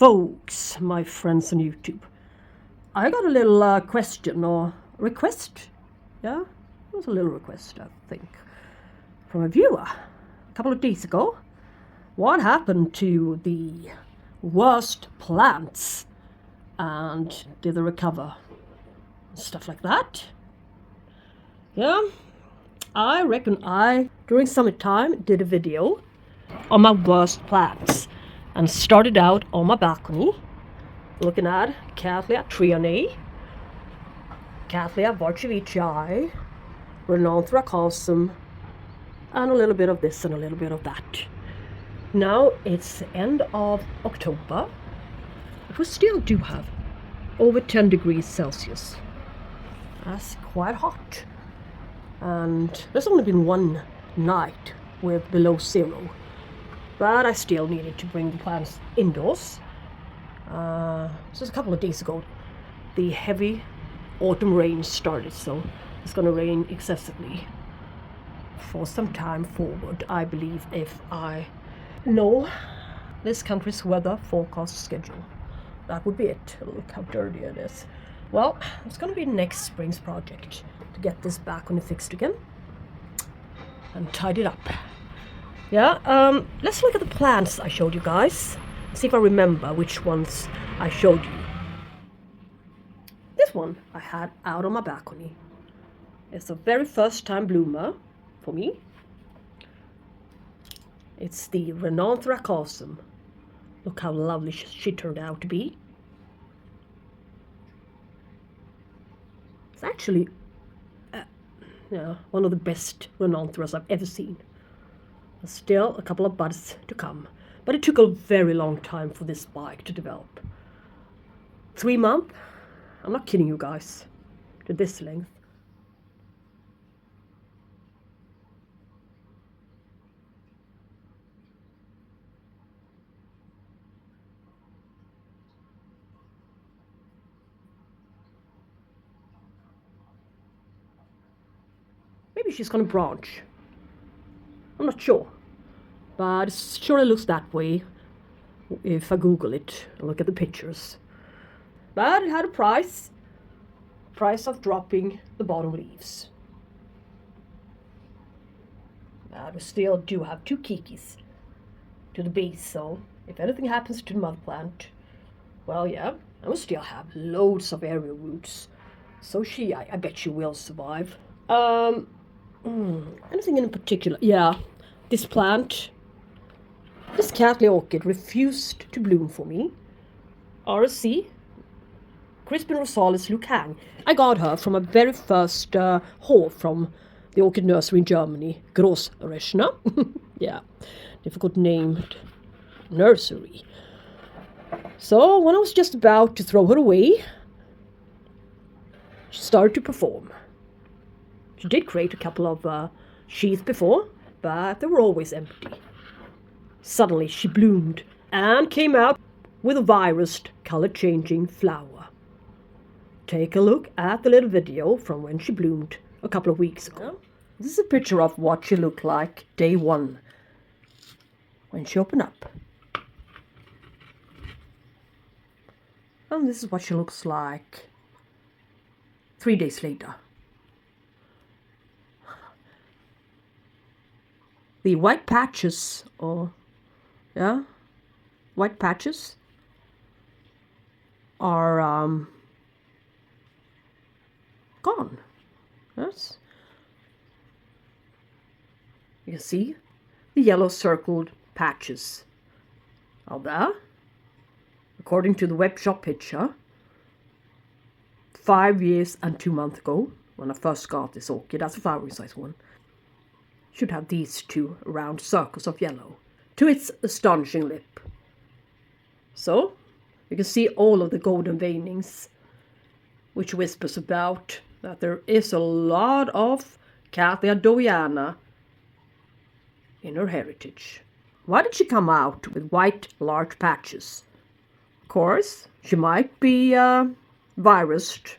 folks, my friends on YouTube. I got a little question or request. Yeah, it was a little request, I think, from a viewer a couple of days ago. What happened to the worst plants and did they recover? Stuff like that. Yeah, I reckon I, during summertime, did a video on my worst plants and started out on my balcony looking at Cattleya trianae, Cattleya varchivicii, Renanthera, and a little bit of this and a little bit of that. Now it's the end of October, but we still do have over 10 degrees Celsius. That's quite hot. And there's only been one night with below zero. But I still needed to bring the plants indoors. Just a couple of days ago, the heavy autumn rain started, so it's going to rain excessively for some time forward, I believe, if I know this country's weather forecast schedule. That would be it. Look how dirty it is. Well, it's going to be next spring's project to get this back on the fixed again and tidy it up. Yeah, let's look at the plants I showed you guys. See if I remember which ones I showed you. This one I had out on my balcony. It's the very first time bloomer for me. It's the Renanthera. Look how lovely she turned out to be. It's actually one of the best Renantheras I've ever seen. There's still a couple of buds to come, but it took a very long time for this spike to develop. 3 months? I'm not kidding you guys, to this length. Maybe she's gonna branch. I'm not sure, but it surely looks that way if I Google it and look at the pictures. But it had a price of dropping the bottom leaves. But we still do have 2 kikis to the base, so if anything happens to the mother plant, well, yeah, I will still have loads of aerial roots. So I bet she will survive. Anything in particular? Yeah, this plant, this Cattleya orchid refused to bloom for me. RSC, Crispin Rosalis Lucang. I got her from a very first haul from the orchid nursery in Germany, Großrechner. Yeah, difficult named nursery. So when I was just about to throw her away, she started to perform. She did create a couple of sheaths before, but they were always empty. Suddenly she bloomed and came out with a virused, color-changing flower. Take a look at the little video from when she bloomed a couple of weeks ago. This is a picture of what she looked like day 1 when she opened up. And this is what she looks like 3 days later. The white patches, white patches are gone. Yes. You can see the yellow circled patches are there. According to the web shop picture, 5 years and 2 months ago, when I first got this orchid, that's a flowering size one, should have these 2 round circles of yellow to its astonishing lip. So you can see all of the golden veinings, which whispers about that there is a lot of Cattleya dowiana in her heritage. Why did she come out with white large patches? Of course, she might be virused.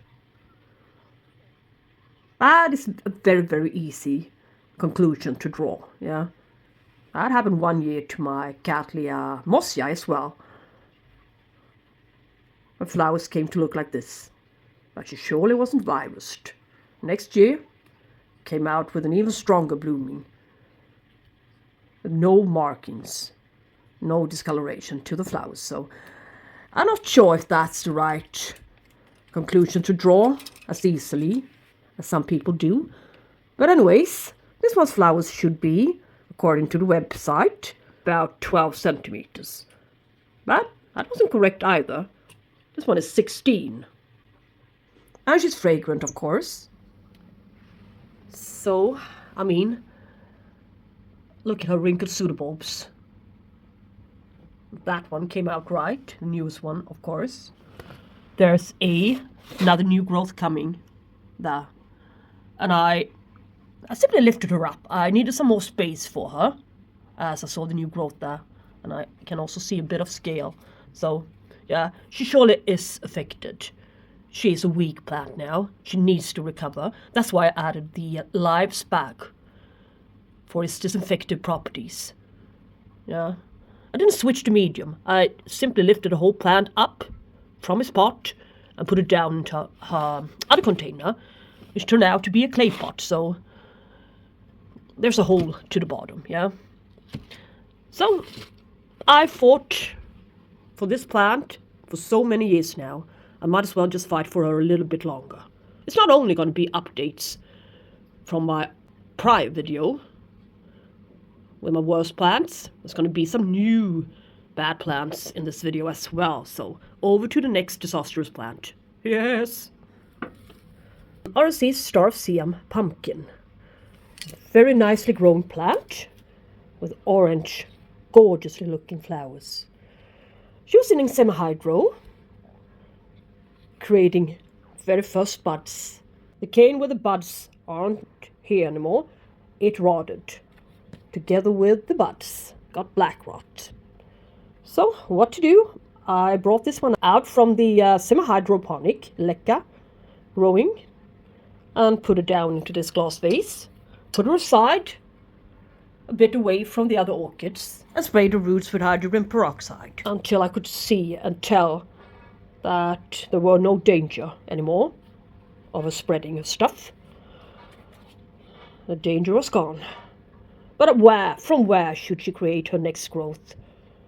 But it's a very, very easy conclusion to draw, yeah. That happened 1 year to my Cattleya mossii as well. Her flowers came to look like this. But she surely wasn't virused. Next year, came out with an even stronger blooming. With no markings, no discoloration to the flowers. So I'm not sure if that's the right conclusion to draw as easily as some people do. But anyways, this one's flowers should be, according to the website, about 12 centimeters. But that wasn't correct either. This one is 16. And she's fragrant, of course. So, I mean, look at her wrinkled pseudobulbs. That one came out right, the newest one, of course. There's another new growth coming there. And I simply lifted her up. I needed some more space for her, as I saw the new growth there. And I can also see a bit of scale. So, yeah, she surely is affected. She is a weak plant now. She needs to recover. That's why I added the live spag for its disinfective properties. Yeah. I didn't switch to medium. I simply lifted the whole plant up from its pot and put it down into her other container, which turned out to be a clay pot. So there's a hole to the bottom, yeah. So I fought for this plant for so many years now. I might as well just fight for her a little bit longer. It's not only going to be updates from my prior video with my worst plants. There's going to be some new bad plants in this video as well. So over to the next disastrous plant. Yes. RC Starfium Pumpkin. Very nicely grown plant with orange, gorgeously looking flowers. She was in semi-hydro, creating very first buds. The cane where the buds aren't here anymore, it rotted. Together with the buds, got black rot. So what to do? I brought this one out from the semi-hydroponic leca growing and put it down into this glass vase. Put her aside, a bit away from the other orchids, and sprayed the roots with hydrogen peroxide until I could see and tell that there were no danger anymore of a spreading of stuff. The danger was gone. But from where should she create her next growth?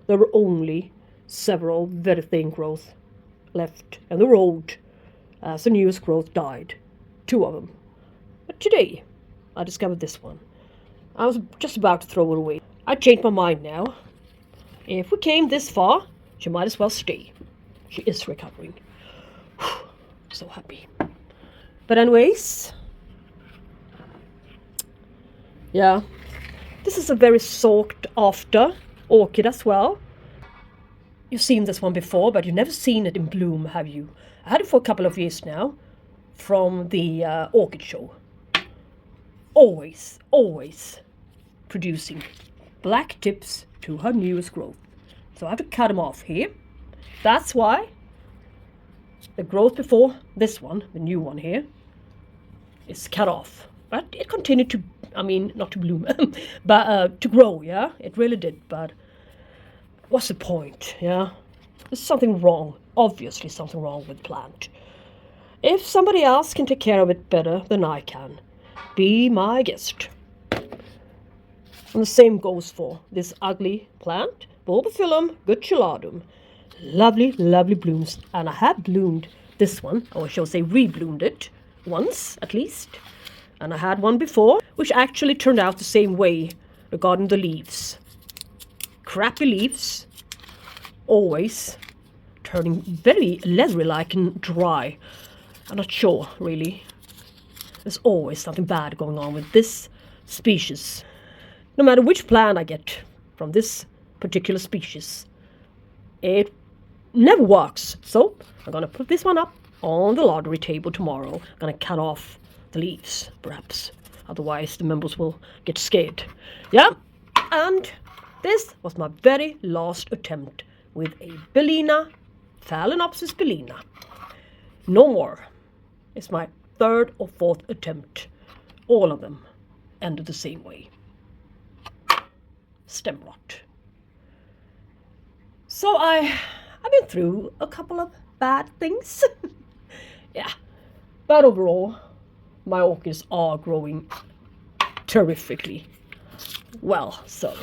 There were only several very thin growth left, and they were old, as the newest growth died. 2 of them. But today, I discovered this one. I was just about to throw it away. I changed my mind now. If we came this far, she might as well stay. She is recovering. Whew, so happy. But anyways, yeah, this is a very sought after orchid as well. You've seen this one before, but you've never seen it in bloom, have you? I had it for a couple of years now, from the orchid show. Always producing black tips to her newest growth. So I have to cut them off here. That's why the growth before this one, the new one here, is cut off. But it continued to, not to bloom, but to grow, yeah? It really did, but what's the point, yeah? There's something wrong, obviously something wrong with the plant. If somebody else can take care of it better than I can, be my guest. And the same goes for this ugly plant, Bulbophyllum guttuladum. Lovely, lovely blooms. And I have bloomed this one, or shall I say rebloomed it, once at least. And I had one before, which actually turned out the same way regarding the leaves. Crappy leaves, always turning very leathery-like and dry. I'm not sure, really. There's always something bad going on with this species. No matter which plant I get from this particular species, it never works. So I'm going to put this one up on the lottery table tomorrow. I'm going to cut off the leaves, perhaps. Otherwise, the members will get scared. Yeah, and this was my very last attempt with a Bellina, Phalaenopsis Bellina. No more. It's my 3rd or 4th attempt. All of them ended the same way. Stem rot. So I've been through a couple of bad things. Yeah, but overall, my orchids are growing terrifically well. So,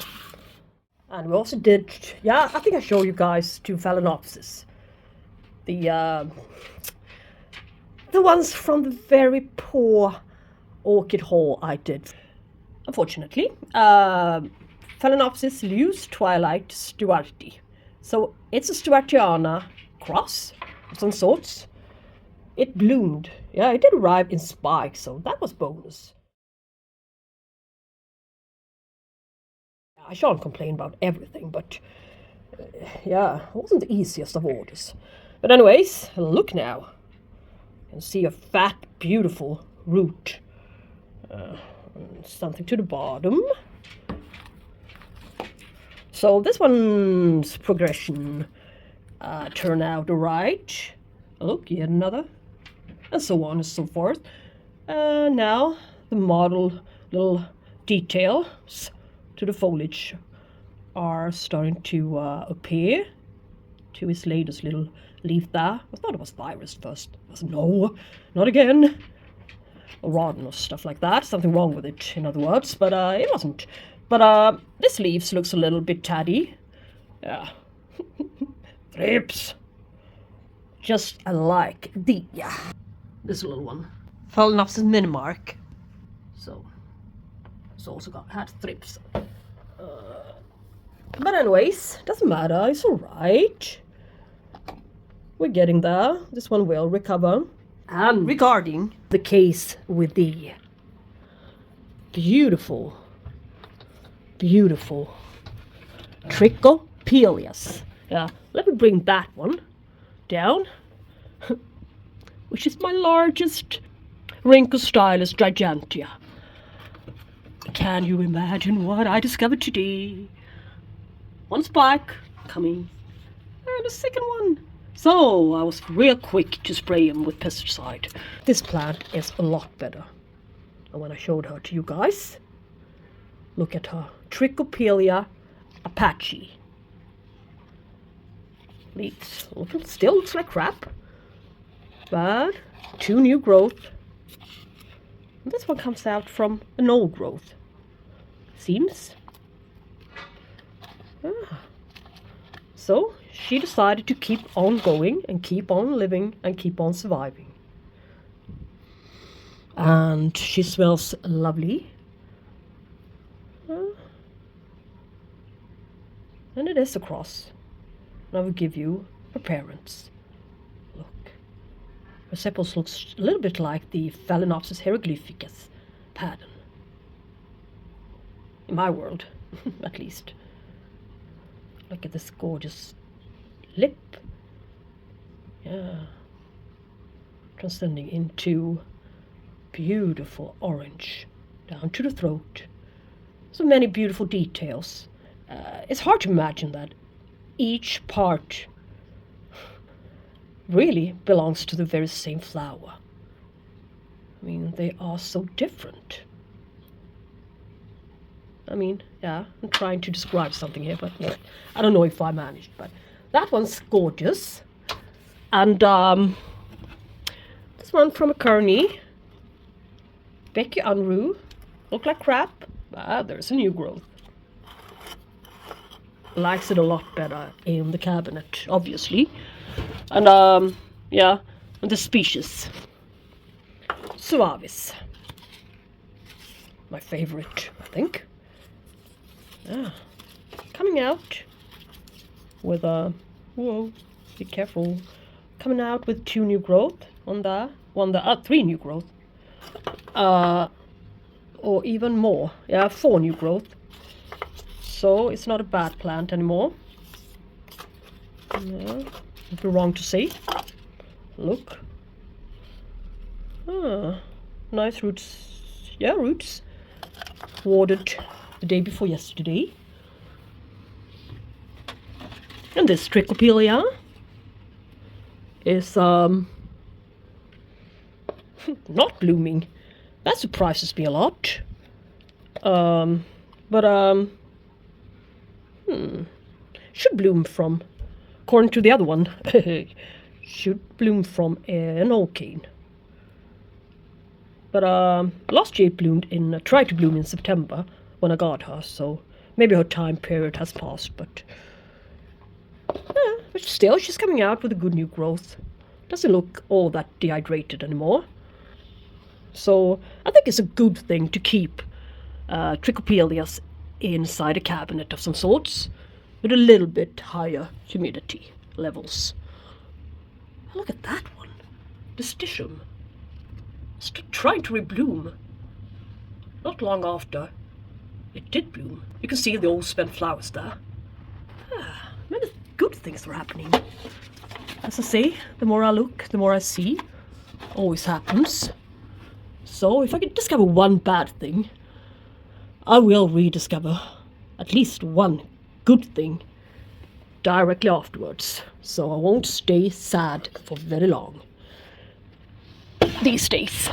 and we also did, yeah, I think I showed you guys 2 Phalaenopsis. The ones from the very poor orchid haul I did. Unfortunately, Phalaenopsis Luce Twilight Stuarti. So it's a Stuartiana cross of some sorts. It bloomed. Yeah, it did arrive in spikes, so that was bonus. I shan't complain about everything, but yeah, it wasn't the easiest of orders. But anyways, look now. You can see a fat, beautiful root. Something to the bottom. So this one's progression turned out alright. Look, yet another. And so on and so forth. Now the model little details to the foliage are starting to appear to his latest little leaf there. I thought it was virus first. I was, no, not again. Or rotten or stuff like that. Something wrong with it, in other words. But it wasn't. But this leaf looks a little bit tatty. Yeah. Thrips. Just like this little one. Phalaenopsis minimark. So it's also had thrips. But anyways, doesn't matter. It's alright. We're getting there. This one will recover. And regarding the case with the beautiful Trichopilias. Yeah, let me bring that one down, which is my largest Rhynchostylus gigantea. Can you imagine what I discovered today? One spike coming, and a second one. So I was real quick to spray him with pesticide. This plant is a lot better. And when I showed her to you guys, look at her. Trichopilia Apache. Leaves. Still looks like crap. But 2 new growth. And this one comes out from an old growth. Seems. So she decided to keep on going and keep on living and keep on surviving. And she smells lovely. And it is a cross. And I will give you her parents. Look. Her sepals looks a little bit like the Phalaenopsis hieroglyphicus pattern. In my world, at least. Look at this gorgeous lip. Yeah. Transcending into beautiful orange down to the throat. So many beautiful details. It's hard to imagine that each part really belongs to the very same flower. I mean, they are so different. I mean, yeah, I'm trying to describe something here, but I don't know if I managed. But that one's gorgeous. And this one from a Kearney. Becky Unruh. Look like crap. But there's a new growth. Likes it a lot better in the cabinet, obviously. And yeah, and the species. Suavis. My favorite, I think. Yeah. Coming out with a, whoa, be careful. Coming out with 2 new growth on that. 3 new growth. Or even more. Yeah, 4 new growth. So it's not a bad plant anymore. Yeah, would be wrong to say. Look. Nice roots. Yeah, roots. Watered the day before yesterday. And this Trichopilia is not blooming. That surprises me a lot. But should bloom from, according to the other one, should bloom from an orchid. But last year it bloomed tried to bloom in September when I got her, so maybe her time period has passed, but still she's coming out with a good new growth. Doesn't look all that dehydrated anymore. So I think it's a good thing to keep Trichopilias inside a cabinet of some sorts with a little bit higher humidity levels. Look at that one, the Stichum. It's trying to rebloom. Not long after, it did bloom. You can see the old spent flowers there. Many good things were happening. As I say, the more I look, the more I see. Always happens. So if I can discover one bad thing, I will rediscover at least one good thing directly afterwards. So I won't stay sad for very long these days.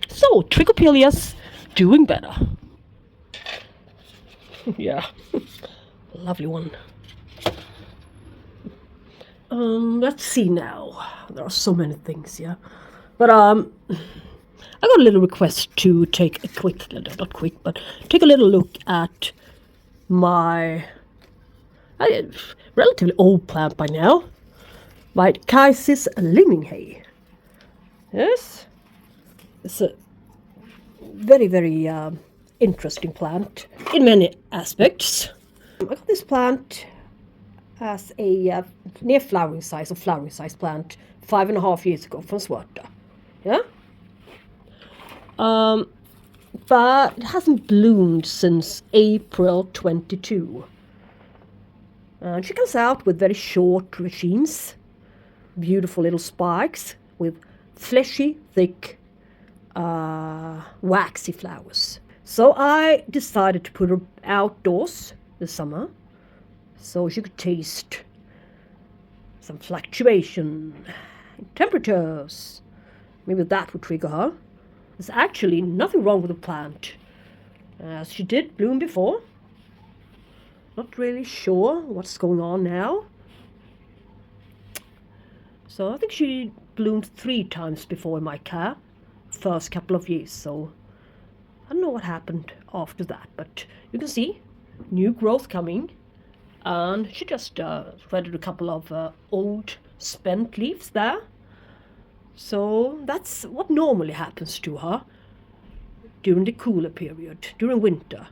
So Trichopilia's doing better. Yeah, lovely one. Let's see now. There are so many things here, but I got a little request to take a quick, not quick, but take a little look at my relatively old plant by now, my Chysis limminghei. Yes, it's a very, very interesting plant in many aspects. I got this plant as a near flowering size plant 5.5 years ago from Swarta. Yeah, but it hasn't bloomed since April 22. And she comes out with very short racines, beautiful little spikes with fleshy, thick, waxy flowers. So I decided to put her outdoors this summer so she could taste some fluctuation in temperatures. Maybe that would trigger her. There's actually nothing wrong with the plant, as she did bloom before. Not really sure what's going on now. So I think she bloomed 3 times before in my care, first couple of years, so I don't know what happened after that, but you can see new growth coming, and she just threaded a couple of old spent leaves there. So that's what normally happens to her during the cooler period, during winter.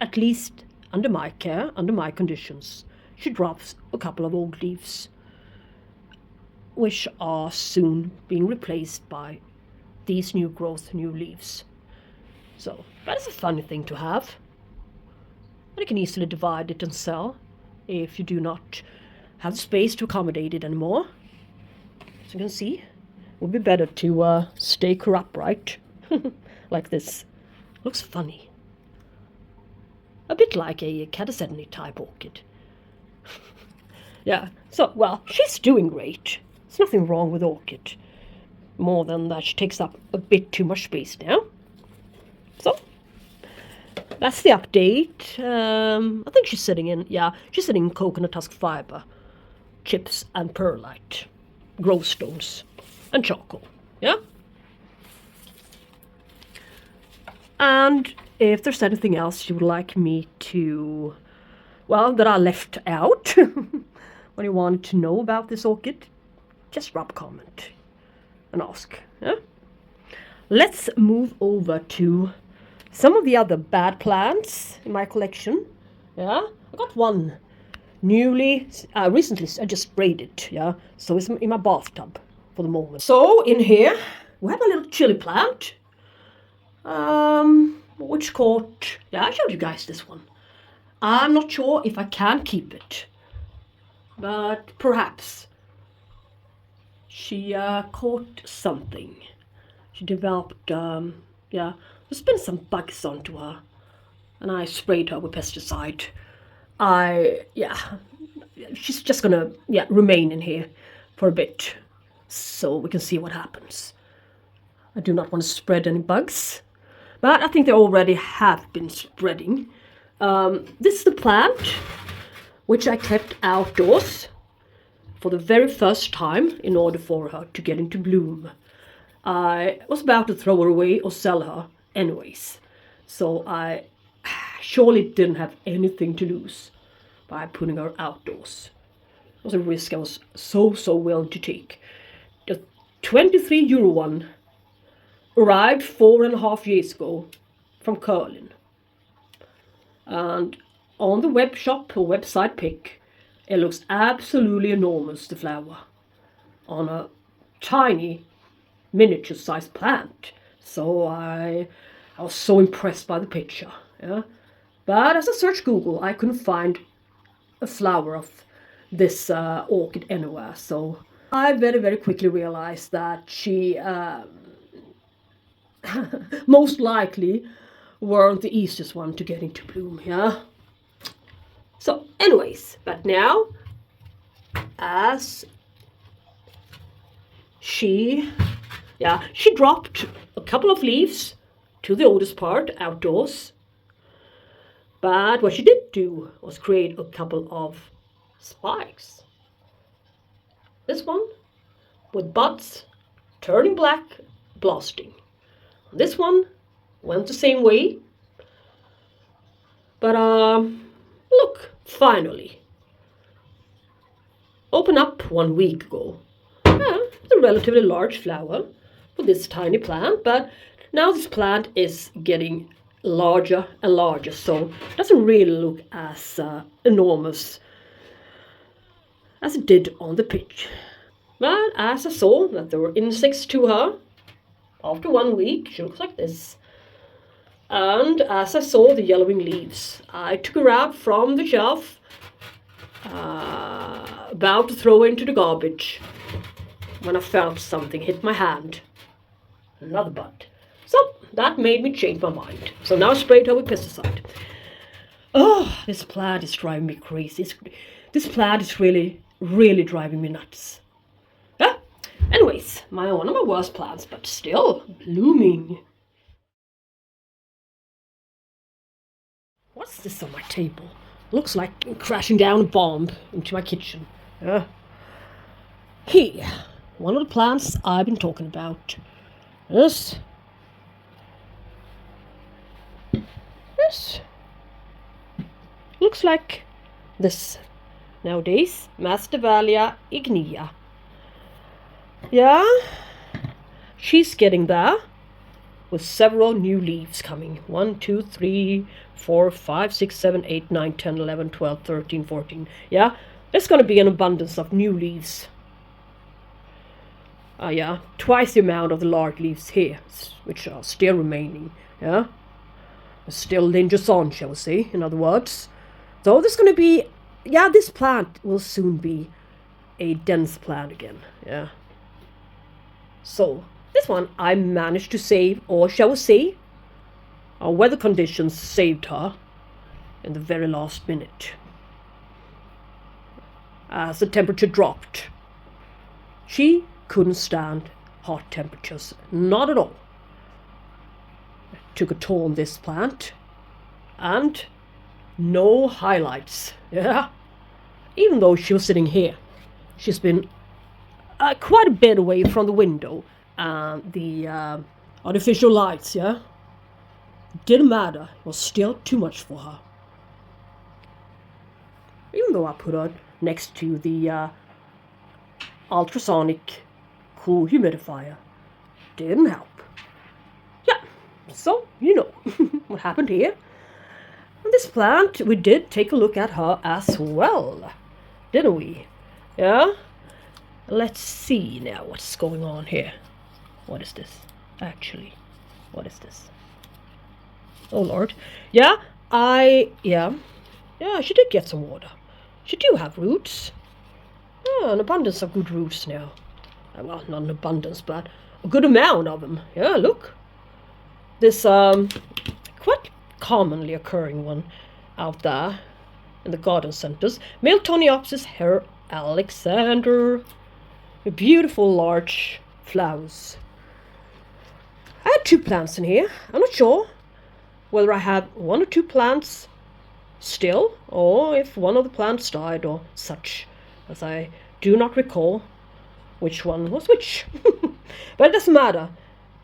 At least under my care, under my conditions, she drops a couple of old leaves, which are soon being replaced by these new growth, new leaves. So that is a funny thing to have. And you can easily divide it and sell if you do not have the space to accommodate it anymore. So you can see, it would be better to stake her upright like this. Looks funny. A bit like a Cattleya type orchid. Yeah, so, well, she's doing great. There's nothing wrong with orchid. More than that, she takes up a bit too much space now. So, that's the update. I think she's sitting in coconut husk fiber, chips and perlite, growth stones, and charcoal. Yeah? And if there's anything else you would like me to, well, that I left out, what you wanted to know about this orchid, just drop a comment and ask. Yeah? Let's move over to some of the other bad plants in my collection. Yeah, I got one recently I just sprayed it. Yeah, so it's in my bathtub for the moment. So in here we have a little chili plant, which caught. Yeah, I showed you guys this one. I'm not sure if I can keep it, but perhaps she caught something. She developed, there's been some bugs onto her, and I sprayed her with pesticide. She's just gonna, remain in here for a bit, so we can see what happens. I do not want to spread any bugs, but I think they already have been spreading. This is the plant which I kept outdoors for the very first time in order for her to get into bloom. I was about to throw her away or sell her anyways, so I surely didn't have anything to lose by putting her outdoors. It was a risk I was so willing to take. The 23 euro one arrived 4.5 years ago from Curlin, and on the web shop or website pic, it looks absolutely enormous, the flower, on a tiny miniature sized plant. So I was so impressed by the picture. Yeah? But as I searched Google, I couldn't find a flower of this orchid anywhere. So I very quickly realized that she most likely weren't the easiest one to get into bloom. Yeah. So anyways, but now as she dropped a couple of leaves to the oldest part outdoors. But what she did do was create a couple of spikes. This one with buds turning black, blasting. This one went the same way. But look, finally. Opened up 1 week ago. Yeah, it's a relatively large flower for this tiny plant, but now this plant is getting larger and larger, so it doesn't really look as enormous as it did on the pitch. But as I saw that there were insects to her, after 1 week she looks like this. And as I saw the yellowing leaves, I took her out from the shelf, about to throw her into the garbage, when I felt something hit my hand. Another bud. So that made me change my mind. So now I sprayed her with pesticide. Oh, this plant is driving me crazy. This plant is really driving me nuts. Yeah? Anyways, one of my worst plants, but still blooming. What's this on my table? Looks like crashing down a bomb into my kitchen. Here, one of the plants I've been talking about. This looks like this nowadays. Masdevallia ignea. Yeah, she's getting there with several new leaves coming. 1, 2, 3, 4, 5, 6, 7, 8, 9, 10, 11, 12, 13, 14. Yeah, there's going to be an abundance of new leaves. Yeah, twice the amount of the large leaves here, which are still remaining. Yeah, still lingers on, shall we say, in other words. So there's going to be, yeah, this plant will soon be a dense plant again. Yeah. So this one I managed to save, or shall we say, our weather conditions saved her in the very last minute. As the temperature dropped, she couldn't stand hot temperatures, not at all. It took a toll on this plant, and no highlights. Yeah, even though she was sitting here, she's been quite a bit away from the window and the artificial lights. Yeah, it didn't matter. It was still too much for her. Even though I put her next to the ultrasonic cool humidifier, didn't help. Yeah, so you know what happened here. And this plant, we did take a look at her as well, didn't we? Yeah. Let's see now what's going on here. What is this? Actually, what is this? Oh Lord. Yeah, she did get some water. She do have roots. Yeah, an abundance of good roots now. Well, not an abundance, but a good amount of them. Yeah, look. This quite commonly occurring one out there in the garden centers. Phalaenopsis Herr Alexander. Beautiful large flowers. I had 2 plants in here. I'm not sure whether I have 1 or 2 plants still, or if one of the plants died or such, as I do not recall which one was which. But it doesn't matter.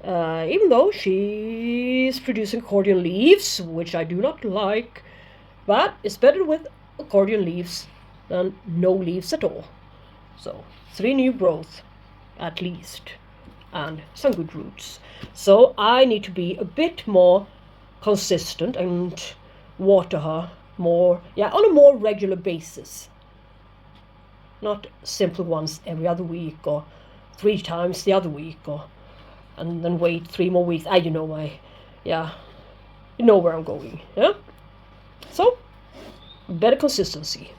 Even though she's producing accordion leaves, which I do not like, but it's better with accordion leaves than no leaves at all. So 3 new growth at least, and some good roots. So I need to be a bit more consistent and water her more, on a more regular basis. Not simply once every other week or 3 times the other week, and then wait 3 more weeks. You know where I'm going, yeah? So, better consistency.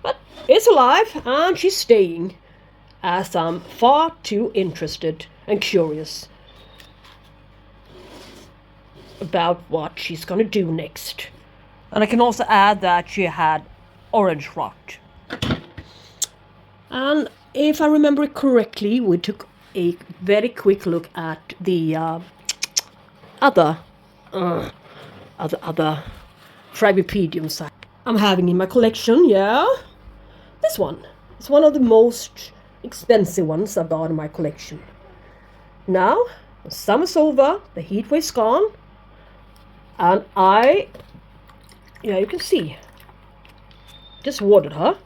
But it's alive and she's staying, as I'm far too interested and curious about what she's gonna do next. And I can also add that she had orange rot. And if I remember correctly, we took a very quick look at the other Phragmipediums I'm having in my collection. This one. It's one of the most expensive ones I've got in my collection. Now, the summer's over, the heat wave's gone, and you can see, just watered her.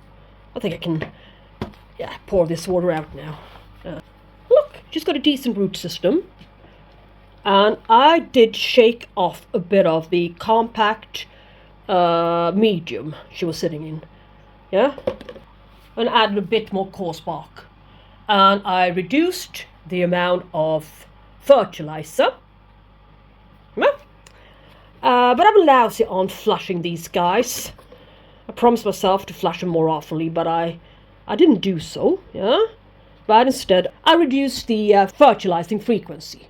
I think I can, pour this water out now. Look, she's got a decent root system. And I did shake off a bit of the compact medium she was sitting in. And added a bit more coarse bark. And I reduced the amount of fertilizer. But I'm lousy on flushing these guys. I promised myself to flush them more oftenly, but I didn't do so, But instead, I reduced the fertilizing frequency.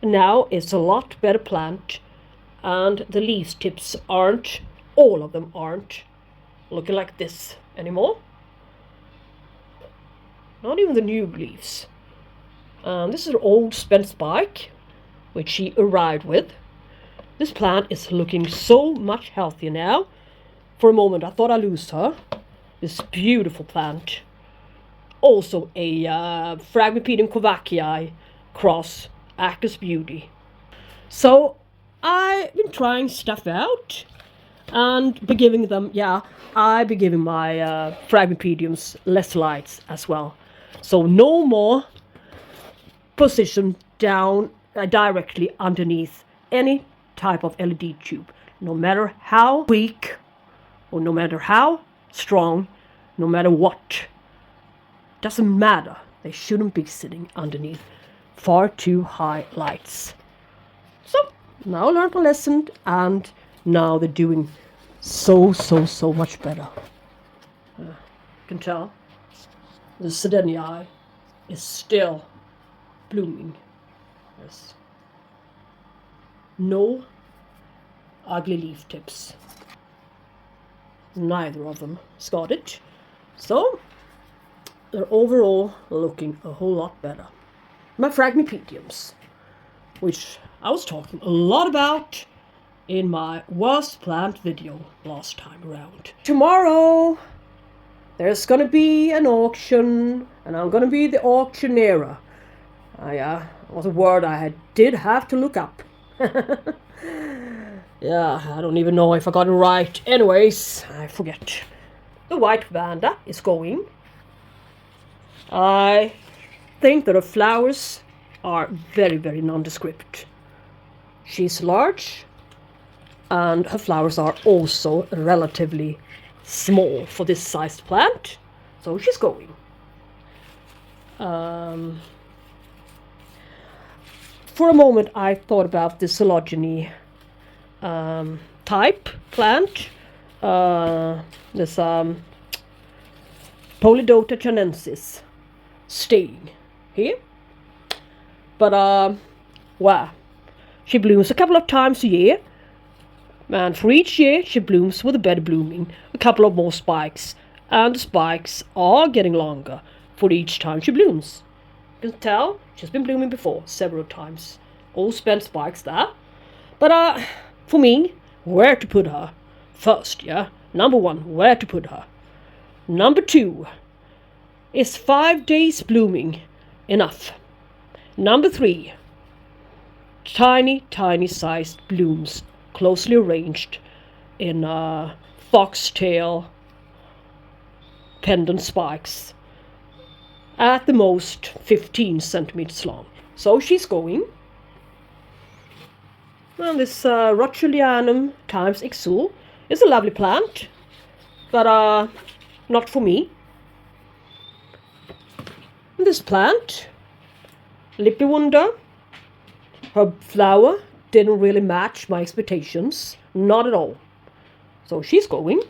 Now it's a lot better plant, and the leaf tips aren't, all of them aren't, looking like this anymore. Not even the new leaves. This is an old spent spike, which she arrived with. This plant is looking so much healthier now. For a moment I thought I'd lose her. This beautiful plant. Also a Phragmipedium Kovaceae cross, Actus Beauty. So I've been trying stuff out and be giving them, I've been giving my Phragmipediums less lights as well. So no more position down directly underneath any type of LED tube. No matter how weak or no matter how strong, no matter what. Doesn't matter. They shouldn't be sitting underneath far too high lights. So now I learned my lesson, and now they're doing so much better. You can tell the Sedenii is still blooming. Yes. No ugly leaf tips. Neither of them got it. So they're overall looking a whole lot better. My Phragmipediums, which I was talking a lot about in my worst plant video last time around. Tomorrow there's gonna be an auction, and I'm gonna be the auctioneer. That was a word I did have to look up. I don't even know if I got it right. Anyways, I forget. The white Vanda is going. I think that her flowers are very nondescript. She's large, and her flowers are also relatively small for this sized plant. So she's going. For a moment I thought about the Coelogeny type plant. This Polydota chinensis staying here. But she blooms a couple of times a year. And for each year she blooms with a better blooming, a couple of more spikes. And the spikes are getting longer for each time she blooms. You can tell she's been blooming before several times. All spent spikes there. But for me, where to put her? First, number one, where to put her? Number 2. Is 5 days blooming enough? Number 3. Tiny sized blooms, closely arranged in foxtail pendant spikes, at the most 15 centimeters long. So she's going. And this Rotulianum times Ixul is a lovely plant, but not for me. This plant, Lippewunder, her flower didn't really match my expectations, not at all. So she's going.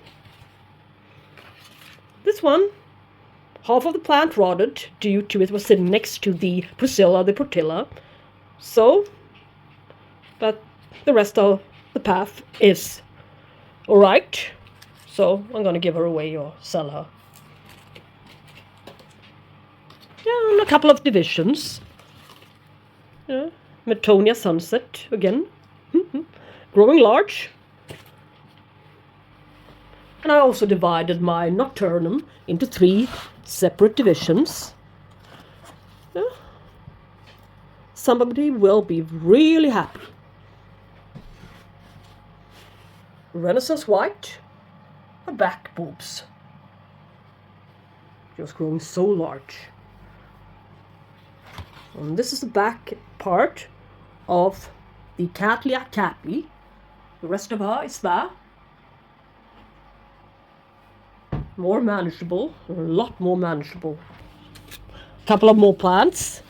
This one, half of the plant rotted due to it was sitting next to the Priscilla, the Portilla. So, but the rest of the path is alright. So I'm gonna give her away or sell her. Yeah, and a couple of divisions. Yeah, Metonia Sunset again. Growing large. And I also divided my Nocturnum into 3 separate divisions. Yeah. Somebody will be really happy. Renaissance White, her back bulbs. Just growing so large. And this is the back part of the Cattleyea cappy. The rest of her is there. More manageable, a lot more manageable. Couple of more plants.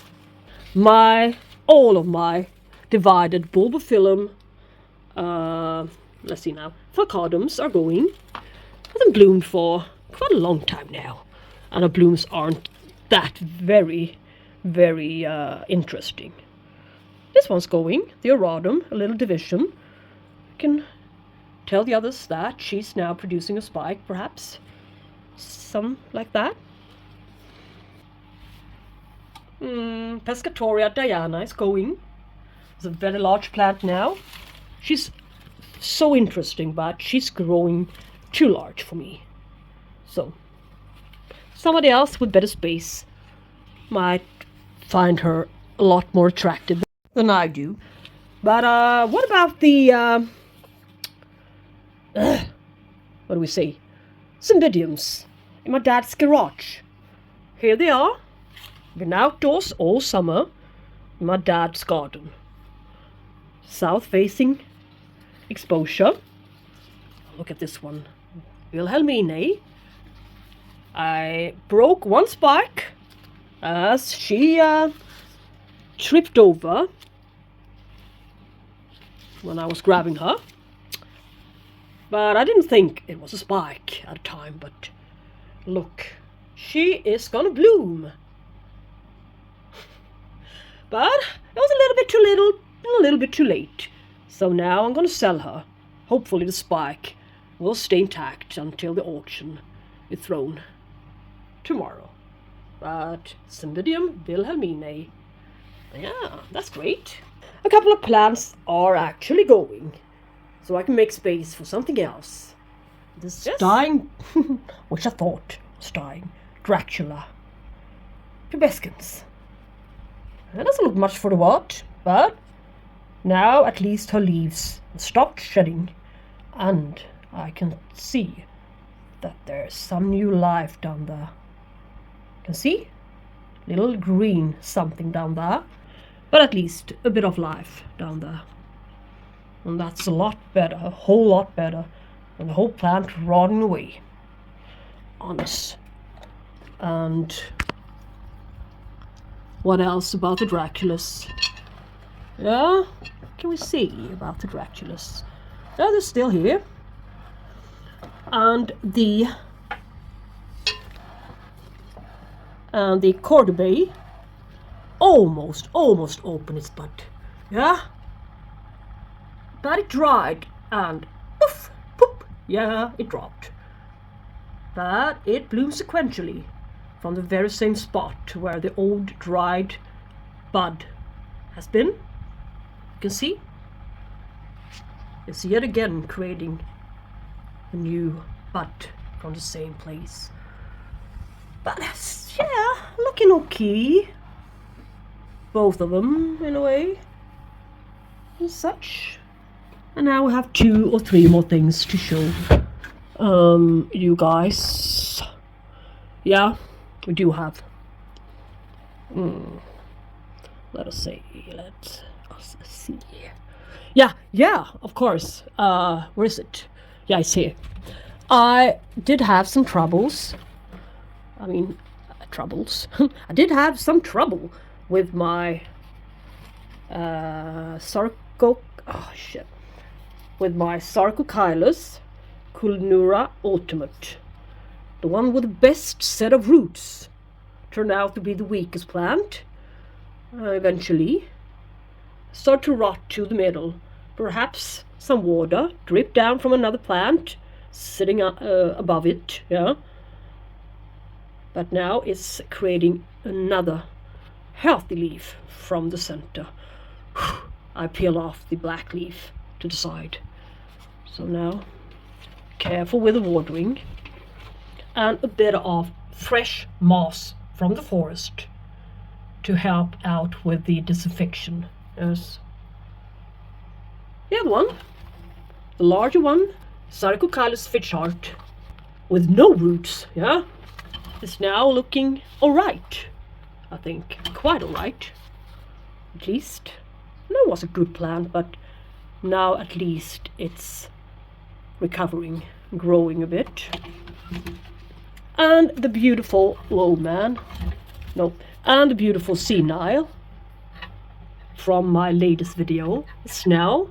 All of my divided bulbophyllum, let's see now, Phalaenopsis are going. Hasn't bloomed for quite a long time now, and the blooms aren't that very interesting. This one's going, the Auradum, a little division. You can tell the others that she's now producing a spike, perhaps. Some like that. Pescatoria Diana is going. It's a very large plant now. She's so interesting, but she's growing too large for me. So, somebody else with better space might find her a lot more attractive than I do. But what about the what do we say? Cymbidiums in my dad's garage. Here they are. Been outdoors all summer in my dad's garden. South-facing exposure. Look at this one. Wilhelmine. I broke one spike as she tripped over when I was grabbing her. But I didn't think it was a spike at the time, but look, she is gonna bloom. But it was a little bit too little and a little bit too late. So now I'm gonna sell her. Hopefully the spike will stay intact until the auction is thrown tomorrow. But Cymbidium Wilhelmine, yeah, that's great. A couple of plants are actually going, so I can make space for something else. This dying, which I thought was dying, Dracula pubescens. That doesn't look much for the what, but now at least her leaves have stopped shedding, and I can see that there's some new life down there. You can see? Little green something down there, but at least a bit of life down there. And that's a lot better, a whole lot better than the whole plant rotting away on us. And what else about the Draculas? Yeah, what can we see about the Draculas? Yeah, they're still here. And the Cordobae almost opened its bud. Yeah? But it dried and poof, poop, yeah, it dropped. But it bloomed sequentially from the very same spot where the old dried bud has been. You can see. It's yet again creating a new bud from the same place. But yeah, looking okay. Both of them, in a way. And such. And now we have 2 or 3 more things to show you guys. Yeah, we do have. Let us see. Let us see. Yeah, of course. Where is it? Yeah, it's here. I did have some troubles. I mean, troubles. I did have some trouble with my with my Sarcochilus culnura ultimate. The one with the best set of roots turned out to be the weakest plant. Eventually start to rot to the middle. Perhaps some water dripped down from another plant sitting above it, yeah. But now it's creating another healthy leaf from the center. I peel off the black leaf to the side. So now, careful with the watering. And a bit of fresh moss from the forest to help out with the disinfection. Yes. The other one, the larger one, Sarcochilus fitchart, with no roots, yeah, is now looking alright. I think quite alright. At least. And it was a good plant, but now at least it's recovering, growing a bit. And the beautiful and the beautiful senile from my latest video is now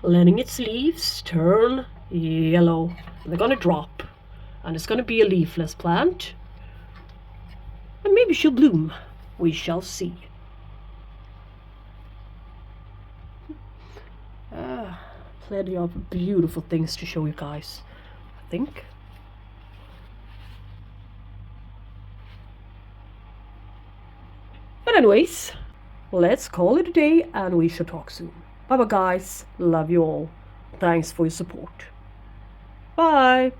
letting its leaves turn yellow. They're gonna drop, and it's gonna be a leafless plant, and maybe she'll bloom. We shall see. Plenty of beautiful things to show you guys, I think. But anyways, let's call it a day, and we shall talk soon. Bye bye guys, love you all. Thanks for your support. Bye.